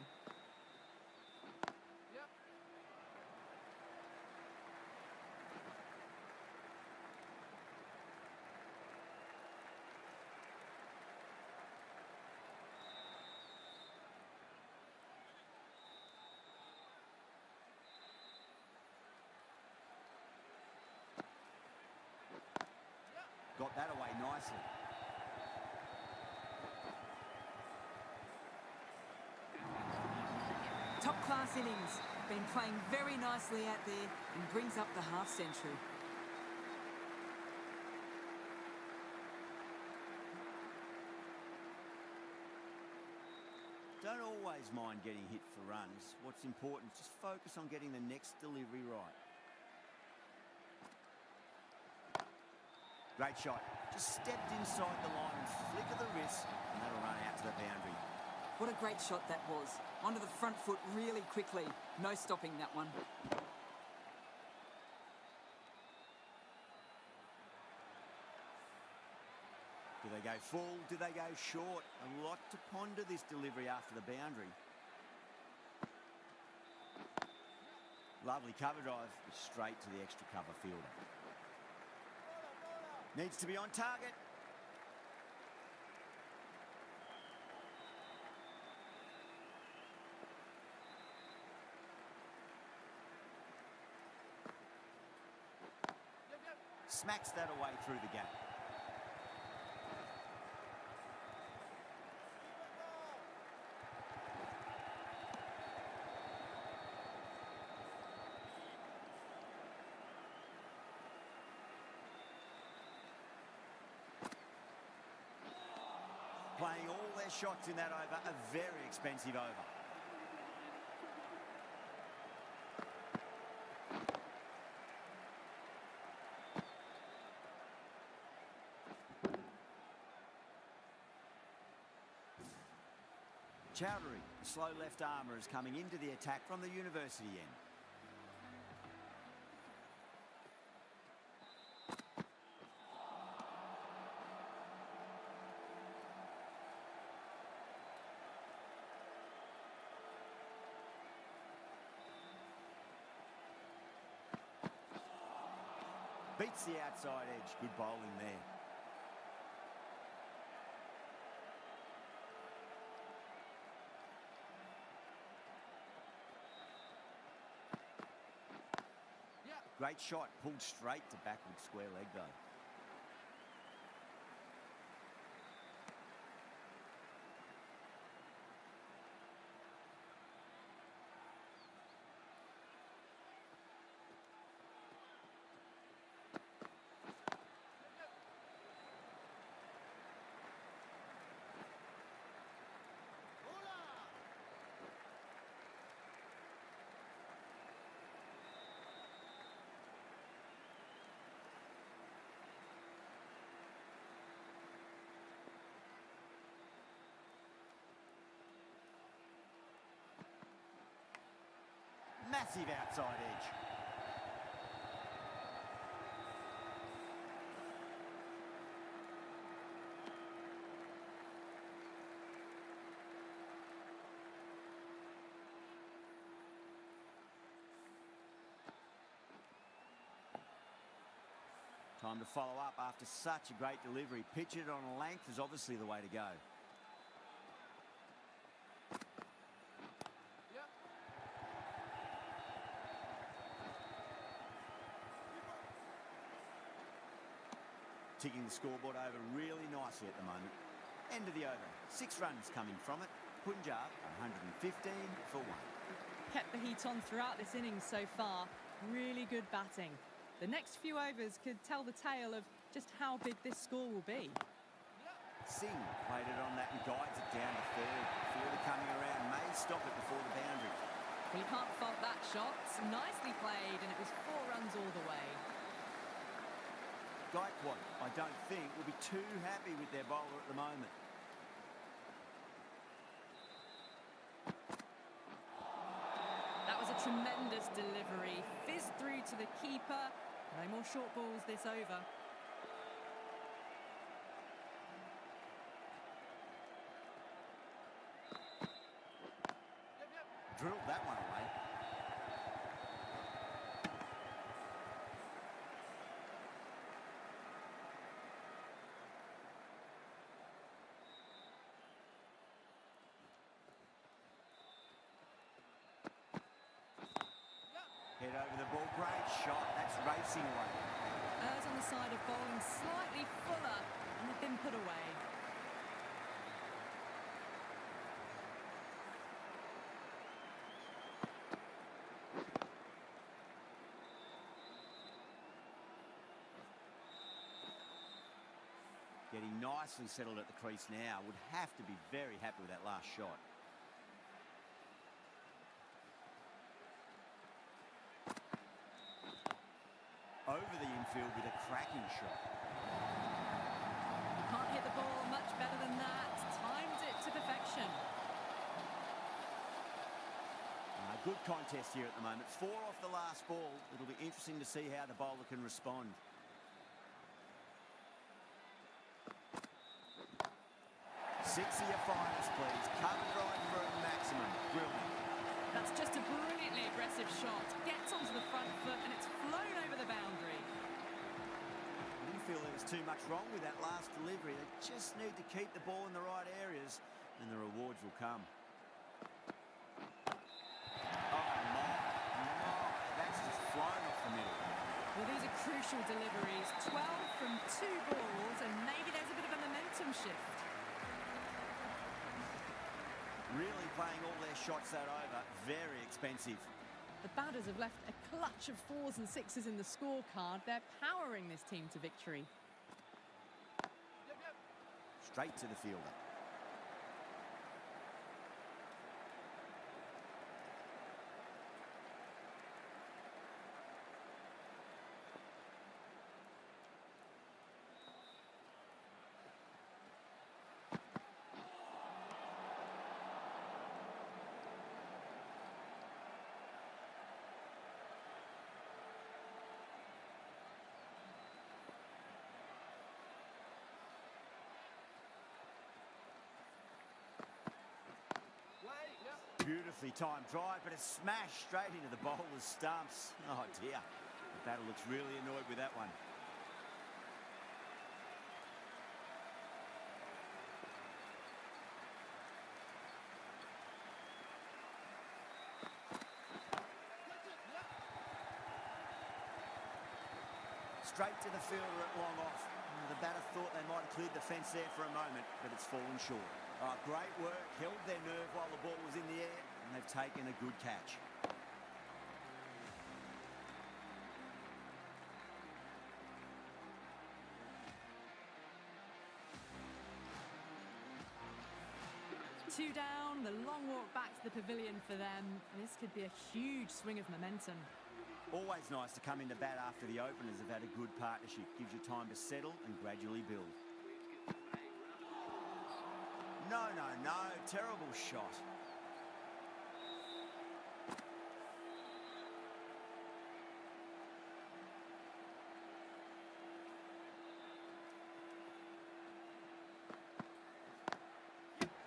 Got that away nicely. Top-class innings. Been playing very nicely out there and brings up the half-century. Don't always mind getting hit for runs. What's important is just focus on getting the next delivery right. Great shot. Just stepped inside the line and flick of the wrist, and that'll run out to the boundary. What a great shot that was. Onto the front foot really quickly. No stopping that one. Do they go full? Do they go short? A lot to ponder this delivery after the boundary. Lovely cover drive, straight to the extra cover fielder. Needs to be on target. Smacks that away through the gap. Playing all their shots in that over, a very expensive over. Chowdhury, the slow left armour, is coming into the attack from the university end. Beats the outside edge. Good bowling there. Great shot, pulled straight to backward square leg though. Massive outside edge. Time to follow up after such a great delivery. Pitch it on a length is obviously the way to go. Ticking the scoreboard over really nicely at the moment. End of the over. 6 runs coming from it. Punjab 115 for 1. Kept the heat on throughout this innings so far. Really good batting. The next few overs could tell the tale of just how big this score will be. Singh played it on that and guides it down to third. Fielder coming around, may stop it before the boundary. Well, you can't fault that shot. Nicely played, and it was 4 runs all the way. Gaikwad, I don't think, will be too happy with their bowler at the moment. That was a tremendous delivery. Fizzed through to the keeper. No more short balls this over. Drilled that one away. Head over the ball, great shot. That's racing away. Errs on the side of bowling slightly fuller, and they've been put away. Getting nicely settled at the crease now. Would have to be very happy with that last shot. Over the infield with a cracking shot. You can't hit the ball much better than that. Timed it to perfection. Good contest here at the moment. 4 off the last ball. It'll be interesting to see how the bowler can respond. Six of your finest, please. Covered right for a maximum. Brilliant. That's just a brilliantly aggressive shot. Gets onto the front foot and it's flown over the boundary. I didn't feel there was too much wrong with that last delivery. They just need to keep the ball in the right areas and the rewards will come. Well, these are crucial deliveries. 12 from 2 balls, and maybe there's a bit of a momentum shift. Really playing all their shots that over. Very expensive. The batters have left a clutch of 4s and 6s in the scorecard. They're powering this team to victory. Straight to the fielder. Beautifully timed drive, but a smash straight into the bowler's stumps. Oh dear, the batter looks really annoyed with that one. Straight to the fielder at long off. The batter thought they might have cleared the fence there for a moment, but it's fallen short. Oh, great work, held their nerve while the ball was in the air, and they've taken a good catch. Two down, the long walk back to the pavilion for them. This could be a huge swing of momentum. Always nice to come into bat after the openers have had a good partnership. Gives you time to settle and gradually build. No, no, no. Terrible shot.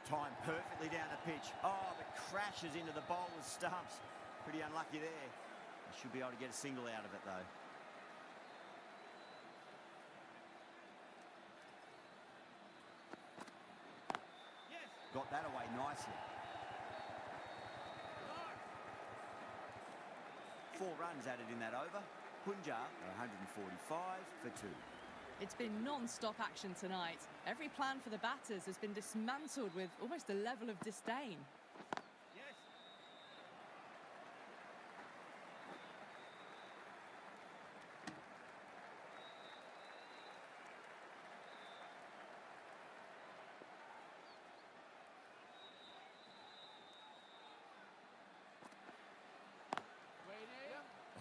Timed perfectly down the pitch. Oh, but crashes into the bowler's stumps. Pretty unlucky there. They should be able to get a single out of it, though. Got that away nicely. 4 runs added in that over. Punjab are 145 for 2. It's been non-stop action tonight. Every plan for the batters has been dismantled with almost a level of disdain.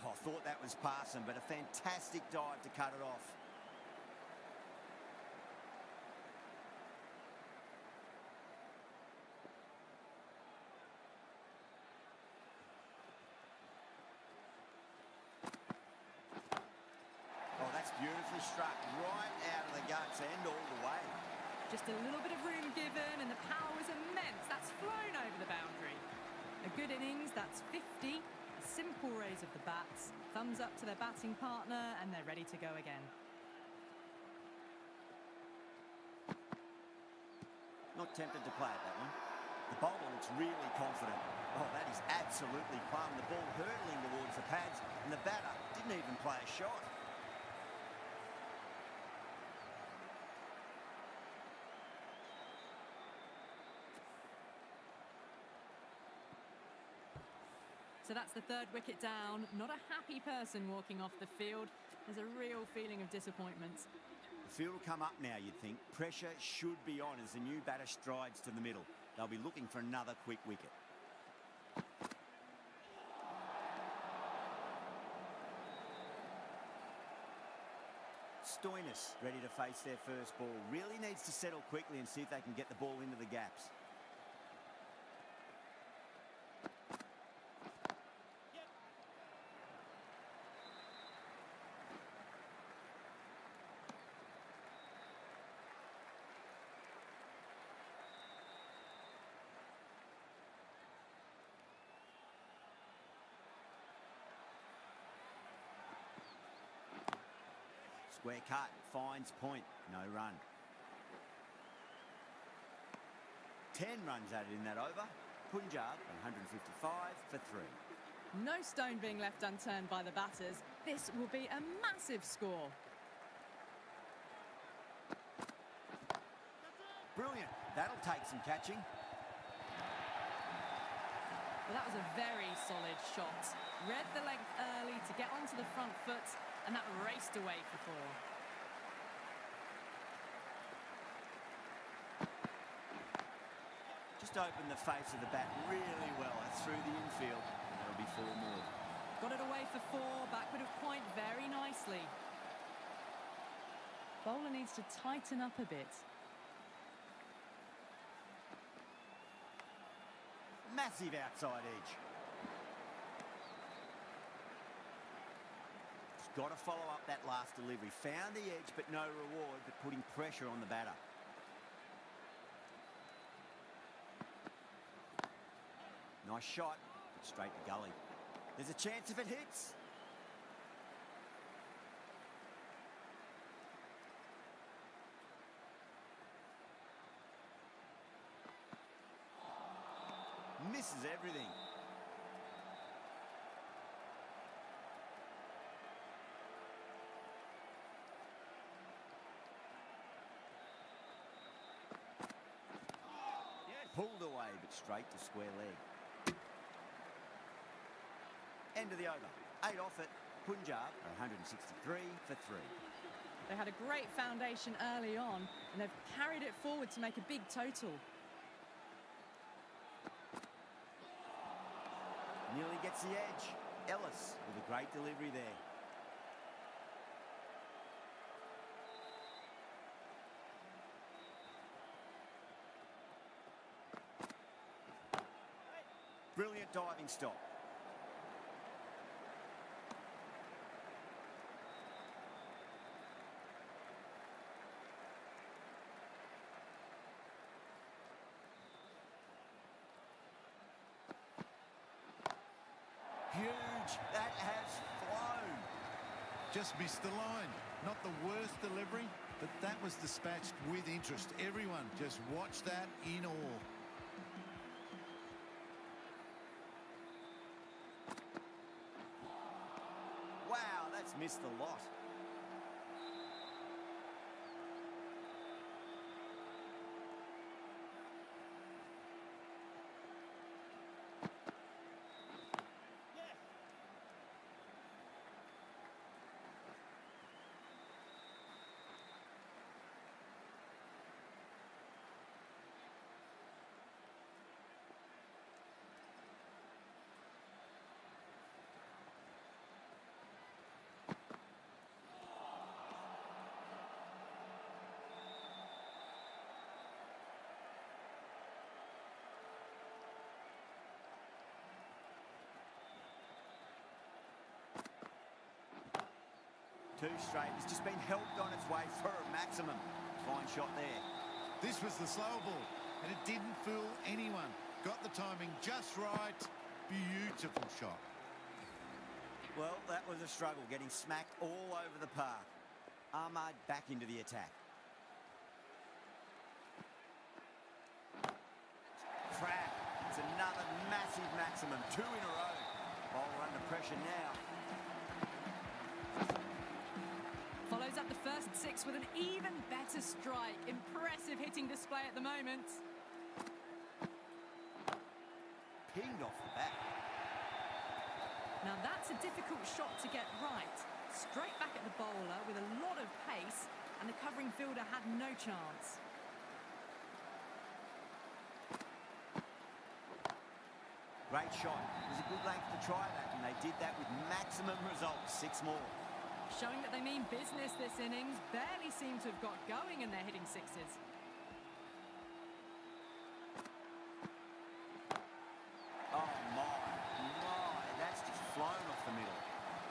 Oh, I thought that was passing, but a fantastic dive to cut it off. struck right out of the guts and all the way. Just a little bit of room given, and the power was immense. That's flown over the boundary. A good innings, that's 50. A simple raise of the bats. Thumbs up to their batting partner, and they're ready to go again. Not tempted to play at that one. The bowler looks really confident. Oh, that is absolutely plumb. The ball hurtling towards the pads, and the batter didn't even play a shot. So that's the third wicket down. Not a happy person walking off the field. There's a real feeling of disappointment. The field will come up now, you'd think. Pressure should be on as the new batter strides to the middle. They'll be looking for another quick wicket. Stoinis ready to face their first ball. Really needs to settle quickly and see if they can get the ball into the gaps. Square cut, finds point, no run. 10 runs added in that over. Punjab 155 for 3. No stone being left unturned by the batters. This will be a massive score. Brilliant, that'll take some catching. Well, that was a very solid shot. Read the length early to get onto the front foot, and that raced away for 4. Just opened the face of the bat really well through the infield, and that'll be 4 more. Got it away for 4, backward of point very nicely. Bowler needs to tighten up a bit. Massive outside edge. Just got to follow up that last delivery. Found the edge, but no reward, but putting pressure on the batter. Nice shot, straight to gully. There's a chance if it hits. Misses everything. Pulled away, but straight to square leg. End of the over. 8 off it. Punjab 163 for 3. They had a great foundation early on, and they've carried it forward to make a big total. Nearly gets the edge. Ellis with a great delivery there. Brilliant diving stop. Huge. That has flown. Just missed the line. Not the worst delivery, but that was dispatched with interest. Everyone just watched that in awe. Wow, that's missed the lot. Too straight. It's just been helped on its way for a maximum. Fine shot there. This was the slow ball, and it didn't fool anyone. Got the timing just right. Beautiful shot. Well, that was a struggle, getting smacked all over the park. Ahmad back into the attack. Crab. It's another massive maximum. 2 in a row. Bowler under pressure now. Follows up the first 6 with an even better strike. Impressive hitting display at the moment. Pinged off the bat. Now that's a difficult shot to get right. Straight back at the bowler with a lot of pace, and the covering fielder had no chance. Great shot. It was a good length to try that, and they did that with maximum results. 6 more. Showing that they mean business this innings. Barely seem to have got going, and they're hitting 6s. Oh, my. That's just flown off the middle.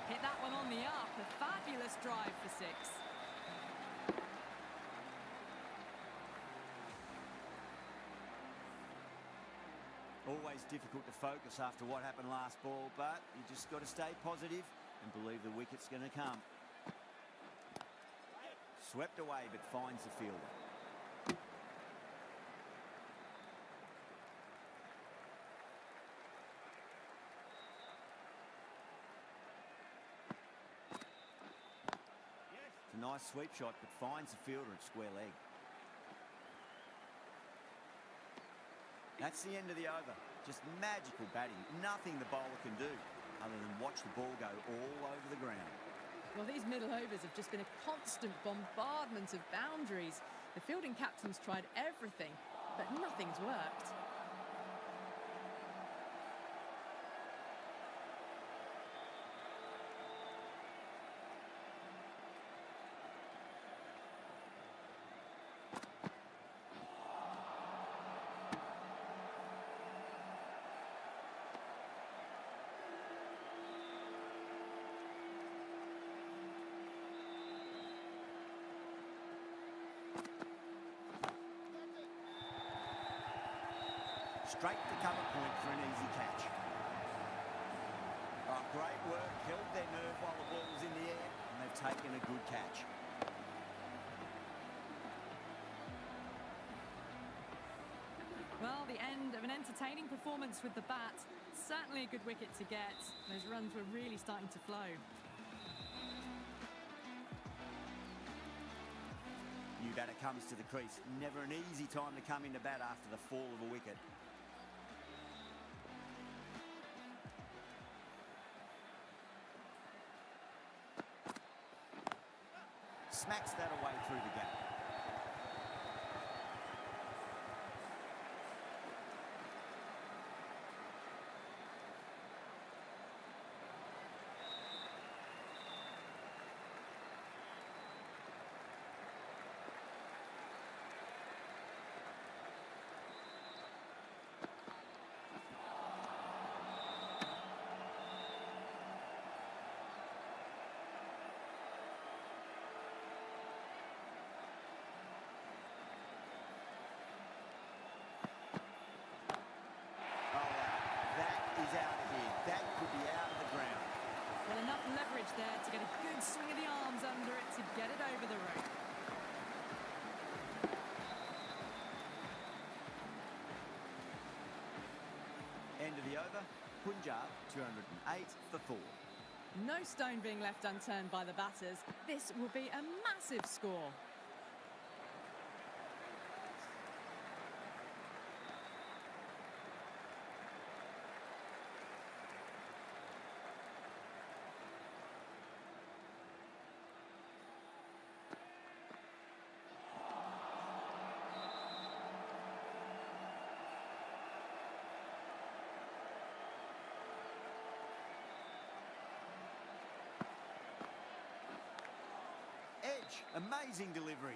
Hit that one on the up. A fabulous drive for 6. Always difficult to focus after what happened last ball, but you just got to stay positive and believe the wicket's going to come. Swept away, but finds the fielder. It's a nice sweep shot, but finds the fielder at square leg. That's the end of the over. Just magical batting. Nothing the bowler can do other than watch the ball go all over the ground. Well, these middle overs have just been a constant bombardment of boundaries. The fielding captains tried everything, but nothing's worked. Straight to cover point for an easy catch. Oh, great work. Held their nerve while the ball was in the air, and they've taken a good catch. Well, the end of an entertaining performance with the bat. Certainly a good wicket to get. Those runs were really starting to flow. New batter comes to the crease. Never an easy time to come into bat after the fall of a wicket. Smacks that away through the gap. Out of here. That could be out of the ground. Well, enough leverage there to get a good swing of the arms under it to get it over the rope. End of the over. Punjab 208 for 4. No stone being left unturned by the batters. This will be a massive score. Edge, amazing delivery.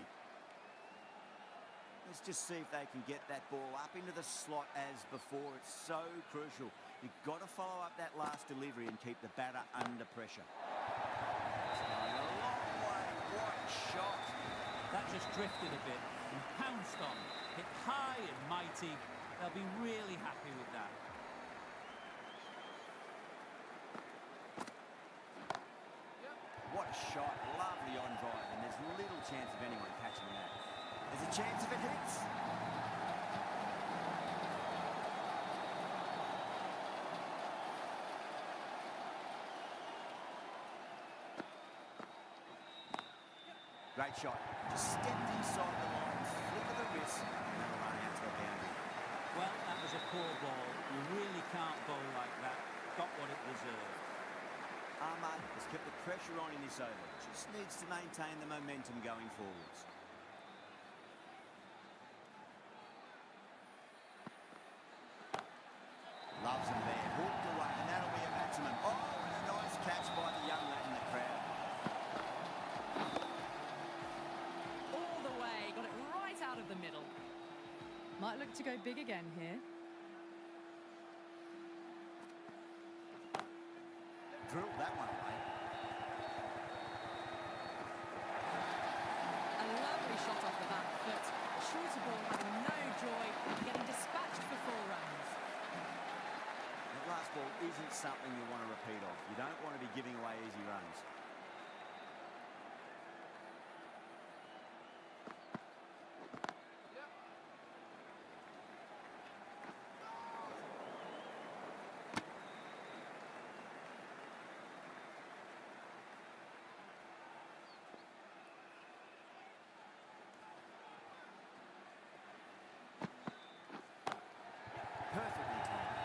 Let's just see if they can get that ball up into the slot as before. It's so crucial. You've got to follow up that last delivery and keep the batter under pressure. It's going a long just drifted a bit and pounced on. Hit high and mighty. They'll be really happy with that. What a shot, lovely on drive, and there's little chance of anyone catching that. There's a chance if it hits. Great shot. Just stepped inside the line, flick of the wrist, and that'll run out to the boundary. Well, that was a poor ball. You really can't bowl like that. Got what it deserved. Ahmad has kept the pressure on in this over. Just needs to maintain the momentum going forwards. Loves him there. Hooked away, and that'll be a maximum. Oh, and a nice catch by the young lad in the crowd. All the way, got it right out of the middle. Might look to go big again here. Drilled that one away. A lovely shot off the back foot. Shorter ball having no joy, getting dispatched for 4 runs. That last ball isn't something you want to repeat of. You don't want to be giving away easy runs. Perfectly timed.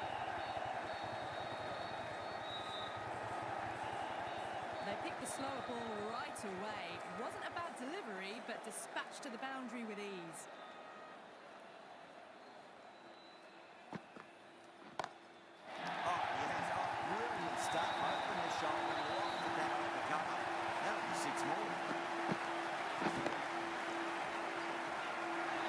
They picked the slower ball right away. Wasn't a bad delivery, but dispatched to the boundary with ease. Oh, yes. Oh, brilliant stuff. Open the shoulder and lofted that over the cover. That'll be 6 more.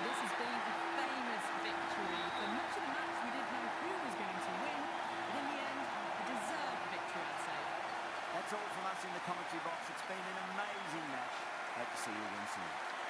This has been a famous victory. For much of the match, we didn't know who was going to win, but in the end, a deserved victory, I'd say. That's all from us in the commentary box. It's been an amazing match. Hope to see you again soon.